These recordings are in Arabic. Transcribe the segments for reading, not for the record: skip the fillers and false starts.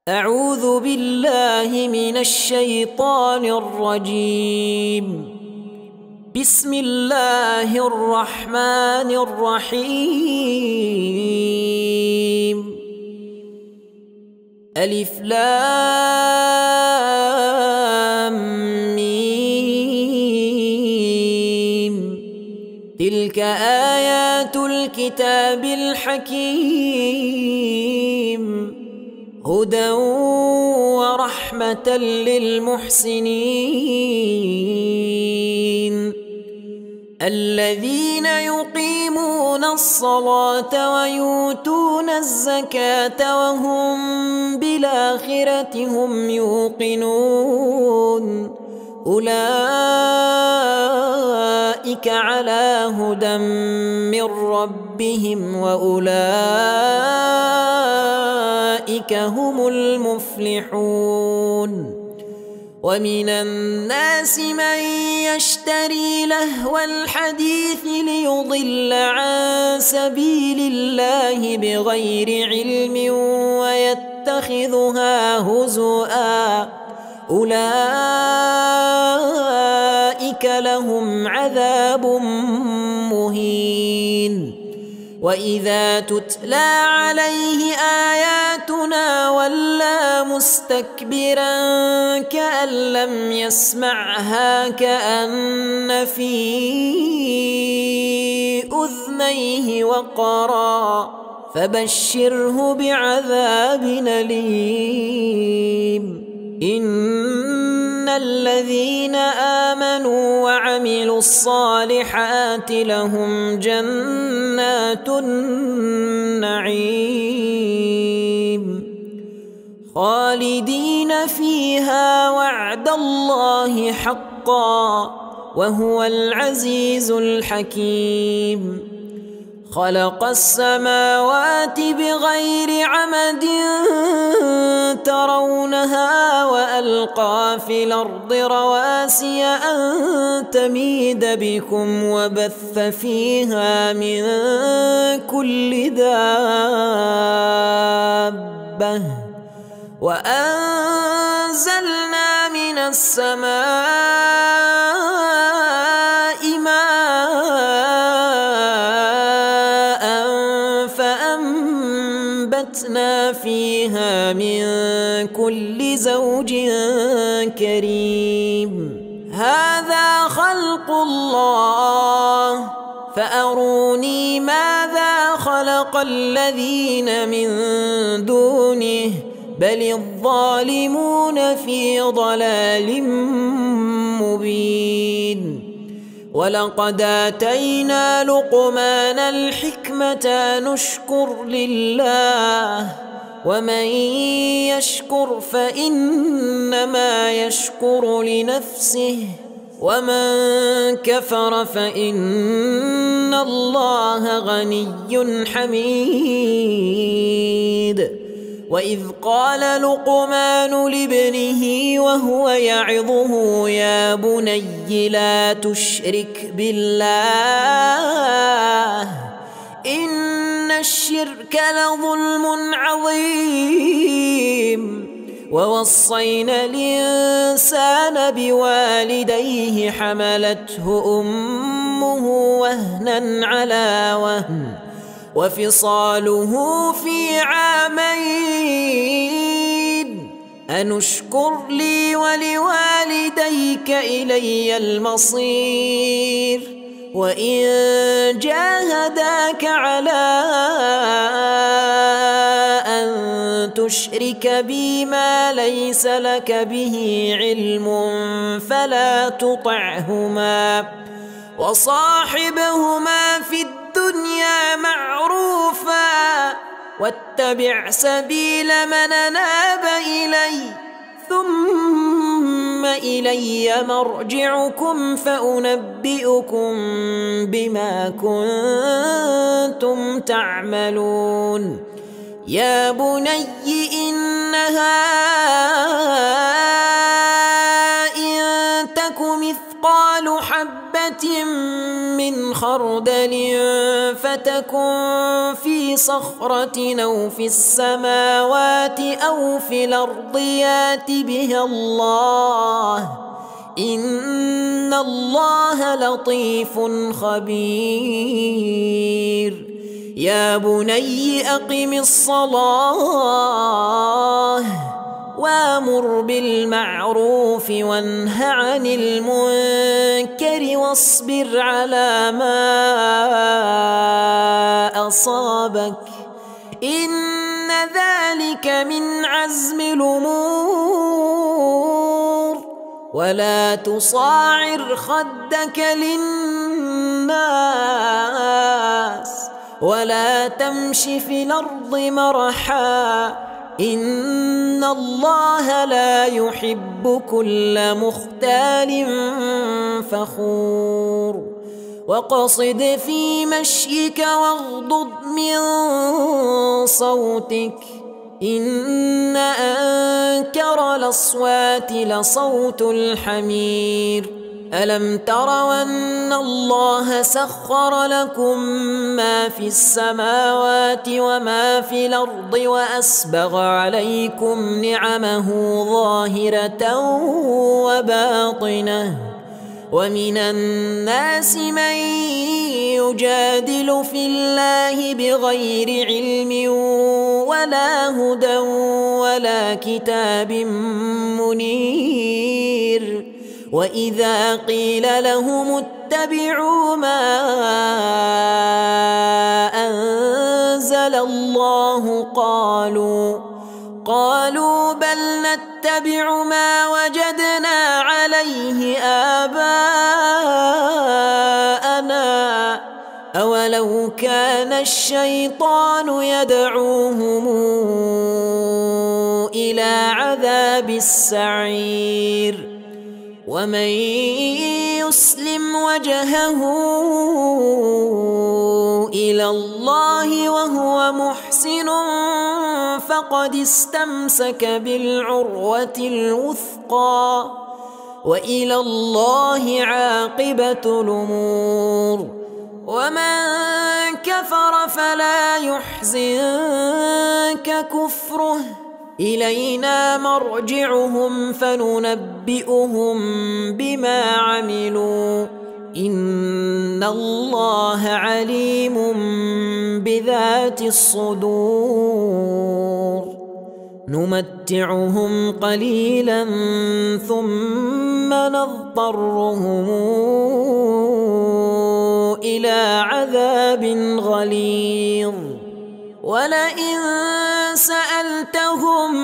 أعوذ بالله من الشيطان الرجيم. بسم الله الرحمن الرحيم. ألف لام ميم. تلك آيات الكتاب الحكيم، هدى ورحمة للمحسنين الذين يقيمون الصلاة ويؤتون الزكاة وهم بالآخرة هم يوقنون. أولئك على هدى من ربهم وأولئك هم المفلحون. ومن الناس من يشتري لهو الحديث ليضل عن سبيل الله بغير علم ويتخذها هزؤا، أولئك لهم عذاب مهين. وإذا تتلى عليه آياتنا ولى مستكبرا كأن لم يسمعها كأن في أذنيه وقرا، فبشره بعذاب أليم. إن الذين آمنوا وعملوا الصالحات لهم جنات النعيم خالدين فيها وعد الله حقا وهو العزيز الحكيم. خلق السماوات بغير عمد ترونها وألقى في الأرض رواسي أن تميد بكم وبث فيها من كل دابة وأنزلنا من السماء ماء فأنبتنا فيها من كل زوج كريم. هذا خلق الله فأروني ماذا خلق الذين من دونه بل الظالمون في ضلال مبين. ولقد آتينا لقمان الحكمة أن اشكر لله ومن يشكر فإنما يشكر لنفسه ومن كفر فإن الله غني حميد. وإذ قال لقمان لابنه وهو يعظه يا بني لا تشرك بالله إن الشرك لظلم عظيم. ووصينا الإنسان بوالديه حملته أمه وهنا على وهن وفصاله في عامين أن اشكر لي ولوالديك إلي المصير. وإن جاهداك على أن تشرك بي ما ليس لك به علم فلا تطعهما وصاحبهما في الدنيا معروفا واتبع سبيل من أناب إلي ثم إلي مرجعكم فأنبئكم بما كنتم تعملون. يا بني إنها إن تك مثقال حبة حبة من خردل فتكن في صخرة أو في السماوات أو في الأرض يات بها الله إن الله لطيف خبير يا بني أقم الصلاة وامر بالمعروف وانه عن المنكر واصبر على ما أصابك إن ذلك من عزم الأمور ولا تصاعر خدك للناس ولا تمش في الأرض مرحا إن الله لا يحب كل مختال فخور وقصد في مشيك واغضض من صوتك إن أنكر الأصوات لصوت الحمير ألم تروا أن الله سخر لكم ما في السماوات وما في الأرض وأسبغ عليكم نعمه ظاهرة وباطنة ومن الناس من يجادل في الله بغير علم ولا هدى ولا كتاب منير وإذا قيل لهم اتبعوا ما أنزل الله قالوا بل نتبع ما وجدنا عليه آباءنا أولو كان الشيطان يدعوهم إلى عذاب السعير ومن يسلم وجهه إلى الله وهو محسن فقد استمسك بالعروة الوثقى وإلى الله عاقبة الأمور ومن كفر فلا يحزنك كفره إلينا مرجعهم فننبئهم بما عملوا إن الله عليم بذات الصدور نمتعهم قليلا ثم نضطرهم إلى عذاب غليظ ولئن سألتهم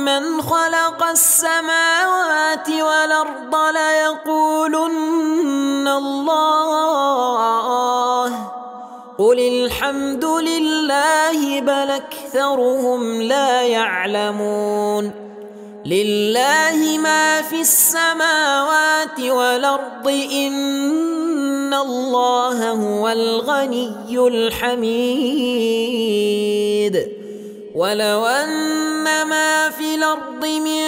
من خلق السماوات والأرض ليقولن الله قل الحمد لله بل أكثرهم لا يعلمون لله ما في السماوات والأرض إن الله هو الغني الحميد ولو أن ما في الأرض من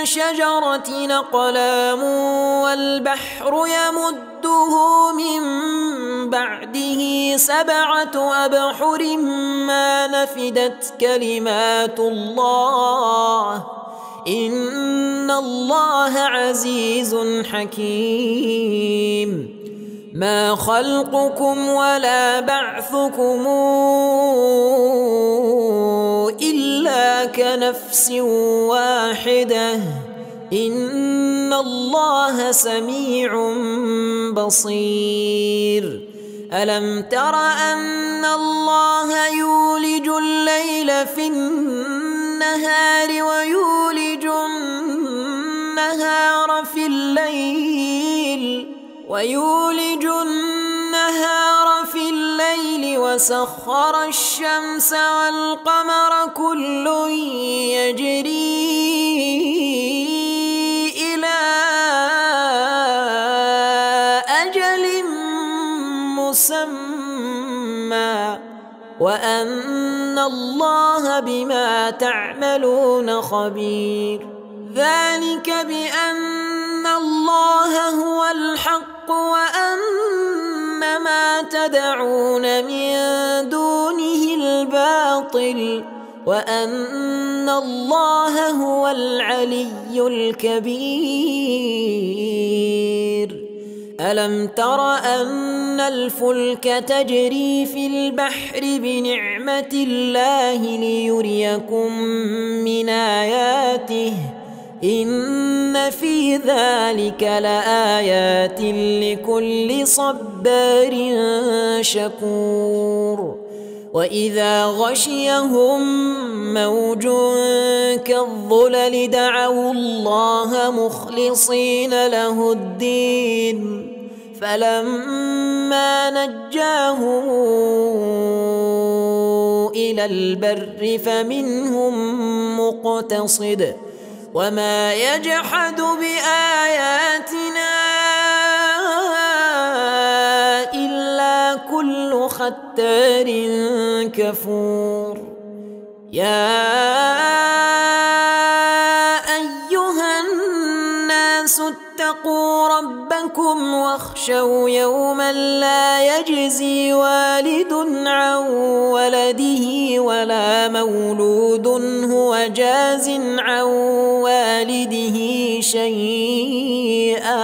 شجرة أقلام والبحر يمده من بعده 7 أبحر ما نفدت كلمات الله إن الله عزيز حكيم ما خلقكم ولا بعثكم إلا كنفس واحدة إن الله سميع بصير ألم تر أن الله يولج الليل في النهار ويولج النهار في الليل وسخر الشمس والقمر كل يجري إلى أجل مسمى وأن الله بما تعملون خبير ذلك بأن الله هو الحق وأن ما تدعون من دونه الباطل وأن الله هو العلي الكبير. ألم تر أن الفلك تجري في البحر بنعمة الله ليريكم من آياته إن في ذلك لآيات لكل صبار شكور. وإذا غشيهم موج كالظلل دعوا الله مخلصين له الدين فلما نجاهم إلى البر فمنهم مقتصد وما يجحد بآياتنا إلا كل ختار كفور. يا أيها الناس اتقوا ربكم واخشوا يوما لا يجزي والد عن ولده ولا مولود هو جاز عن والده شيئا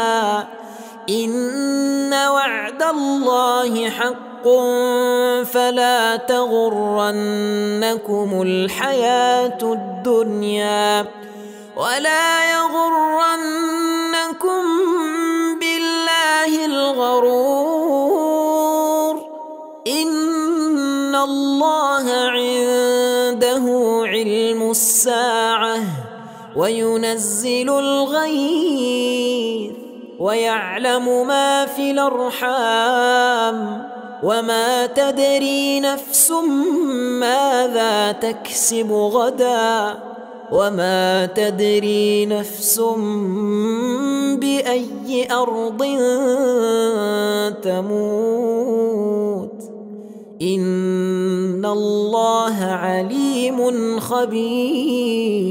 إن وعد الله حق فلا تغرنكم الحياة الدنيا ولا يغرنكم بالله الغرور إن الله عنده علم الساعة وينزل الغيث ويعلم ما في الأرحام وما تدري نفس ماذا تكسب غدا وما تدري نفس بأي أرض تموت إن الله عليم خبير.